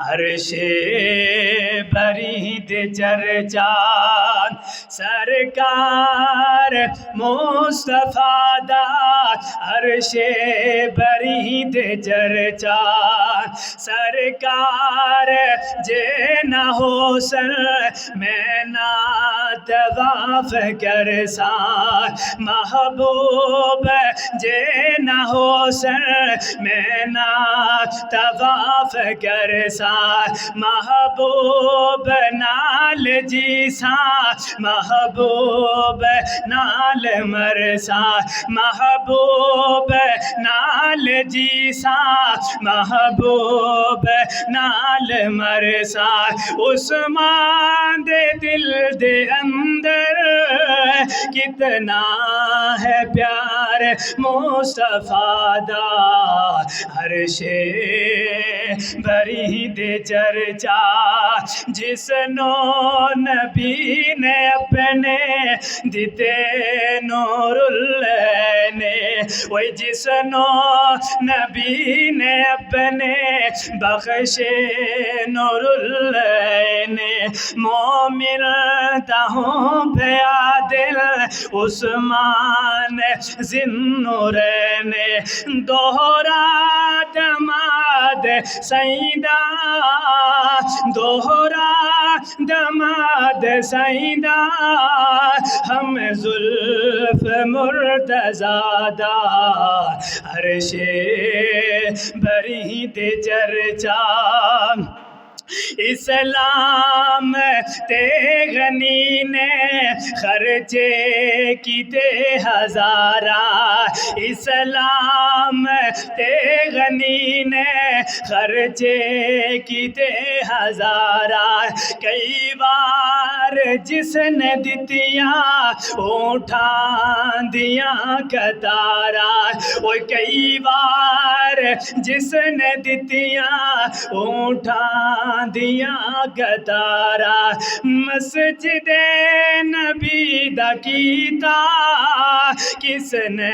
عرش برید چرچان سرکار مصطفیٰ دا عرش برید چرچان سرکار جینا حسن میں نا طواف کرسان محبوب جینا حسن میں نا طواف کرسان محبوب نال جیسان محبوب نال مرسان محبوب نال جیسان محبوب نال مرسان عثمان دے دل دے اندر کتنا ہے پیار مصطفیٰ دا عرش برید چرچا جس نو نبی نے اپنے دیتے نور العین وہی جس نو نبی نے اپنے بخشے نور العین مومن تہوں پہ عادل عثمان ذی-النورین دوہرا دماد سیدہ دوہرا دماد سیدہ ہم زلف مرتضیٰ دا عرش برید چرچا اسلام تے غنی نے خرچے کیتے ہزارہ اسلام تے غنی نے خرچے کیتے ہزارہ کئی بار جس نے دتیاں اٹھان دیاں کتارا وہ کئی بار جس نے دتیاں اٹھان دیاں کتارا مسجد نبی دا کیتا کس نے